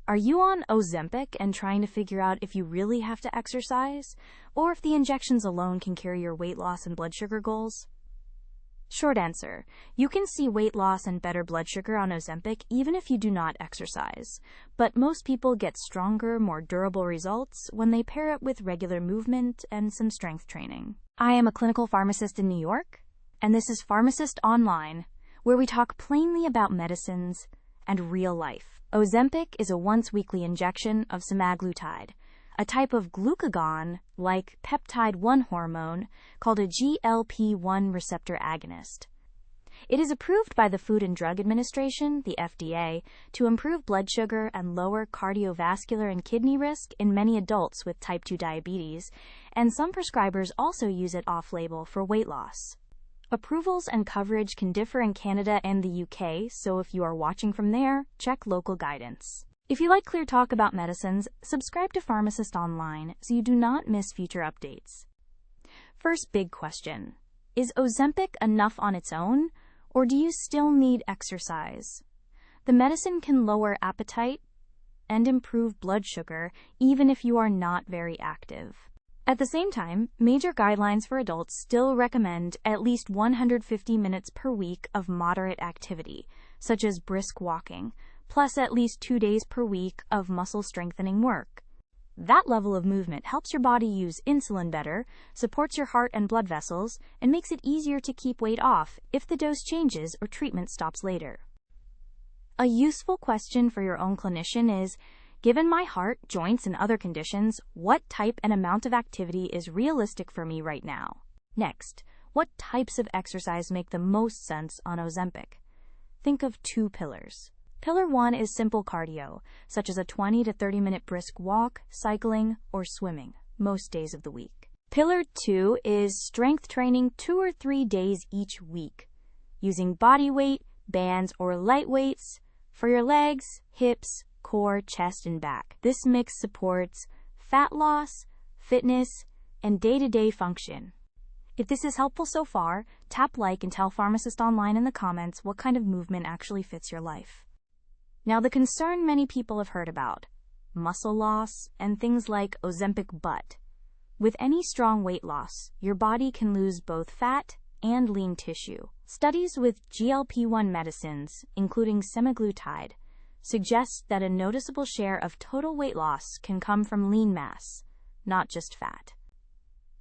Are you on Ozempic and trying to figure out if you really have to exercise, or if the injections alone can carry your weight loss and blood sugar goals? Short answer, you can see weight loss and better blood sugar on Ozempic even if you do not exercise. But most people get stronger, more durable results when they pair it with regular movement and some strength training. I am a clinical pharmacist in New York, and this is Pharmacist Online, where we talk plainly about medicines and real life. Ozempic is a once-weekly injection of semaglutide, a type of glucagon-like peptide-1 hormone called a GLP-1 receptor agonist. It is approved by the Food and Drug Administration, the FDA, to improve blood sugar and lower cardiovascular and kidney risk in many adults with type 2 diabetes, and some prescribers also use it off-label for weight loss. Approvals and coverage can differ in Canada and the UK, so if you are watching from there, check local guidance. If you like clear talk about medicines, subscribe to Pharmacist Online so you do not miss future updates. First big question. Is Ozempic enough on its own, or do you still need exercise? The medicine can lower appetite and improve blood sugar even if you are not very active. At the same time, major guidelines for adults still recommend at least 150 minutes per week of moderate activity, such as brisk walking, plus at least 2 days per week of muscle-strengthening work. That level of movement helps your body use insulin better, supports your heart and blood vessels, and makes it easier to keep weight off if the dose changes or treatment stops later. A useful question for your own clinician is, given my heart, joints, and other conditions, what type and amount of activity is realistic for me right now? Next, what types of exercise make the most sense on Ozempic? Think of 2 pillars. Pillar 1 is simple cardio, such as a 20 to 30-minute brisk walk, cycling, or swimming, most days of the week. Pillar 2 is strength training 2 or 3 days each week, using body weight, bands, or light weights for your legs, hips, core, chest, and back. This mix supports fat loss, fitness, and day-to-day function. If this is helpful so far, tap like and tell Pharmacist Online in the comments what kind of movement actually fits your life. Now, the concern many people have heard about, muscle loss and things like Ozempic butt. With any strong weight loss, your body can lose both fat and lean tissue. Studies with GLP-1 medicines, including semaglutide, suggest that a noticeable share of total weight loss can come from lean mass, not just fat.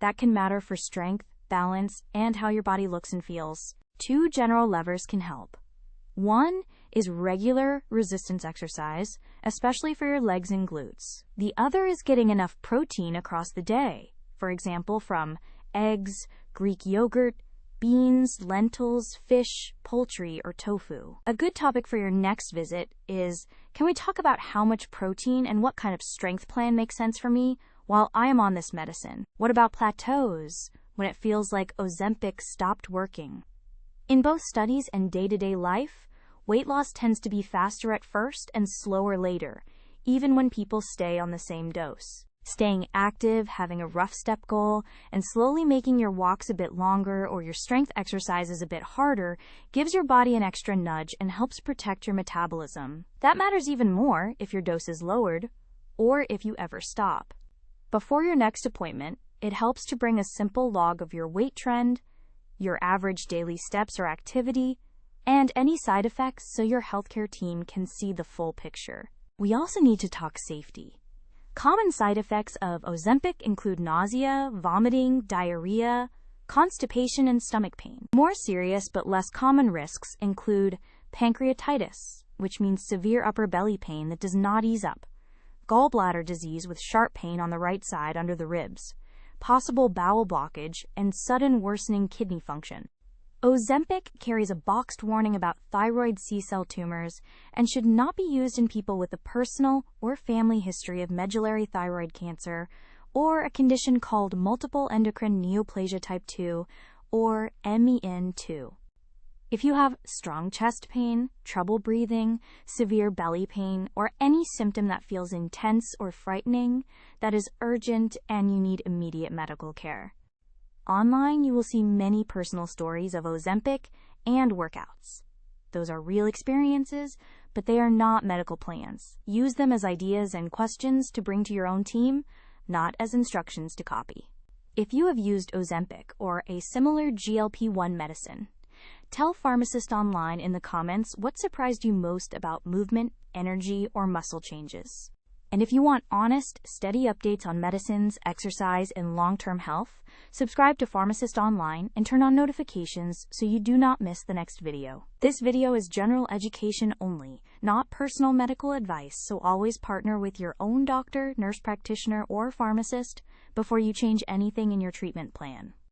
That can matter for strength, balance, and how your body looks and feels. 2 general levers can help. 1 is regular resistance exercise, especially for your legs and glutes. The other is getting enough protein across the day, for example, from eggs, Greek yogurt, beans, lentils, fish, poultry, or tofu. A good topic for your next visit is, can we talk about how much protein and what kind of strength plan makes sense for me while I am on this medicine? What about plateaus, when it feels like Ozempic stopped working? In both studies and day-to-day life, weight loss tends to be faster at first and slower later, even when people stay on the same dose. Staying active, having a rough step goal, and slowly making your walks a bit longer or your strength exercises a bit harder gives your body an extra nudge and helps protect your metabolism. That matters even more if your dose is lowered or if you ever stop. Before your next appointment, it helps to bring a simple log of your weight trend, your average daily steps or activity, and any side effects so your healthcare team can see the full picture. We also need to talk safety. Common side effects of Ozempic include nausea, vomiting, diarrhea, constipation, and stomach pain. More serious but less common risks include pancreatitis, which means severe upper belly pain that does not ease up, gallbladder disease with sharp pain on the right side under the ribs, possible bowel blockage, and sudden worsening kidney function. Ozempic carries a boxed warning about thyroid C-cell tumors and should not be used in people with a personal or family history of medullary thyroid cancer or a condition called multiple endocrine neoplasia type 2 or MEN2. If you have strong chest pain, trouble breathing, severe belly pain, or any symptom that feels intense or frightening, that is urgent and you need immediate medical care. Online, you will see many personal stories of Ozempic and workouts. Those are real experiences, but they are not medical plans. Use them as ideas and questions to bring to your own team, not as instructions to copy. If you have used Ozempic or a similar GLP-1 medicine, tell Pharmacist online in the comments what surprised you most about movement, energy, or muscle changes. And if you want honest, steady updates on medicines, exercise, and long-term health, subscribe to Pharmacist online and turn on notifications so you do not miss the next video. This video is general education only, not personal medical advice, so always partner with your own doctor, nurse practitioner, or pharmacist before you change anything in your treatment plan.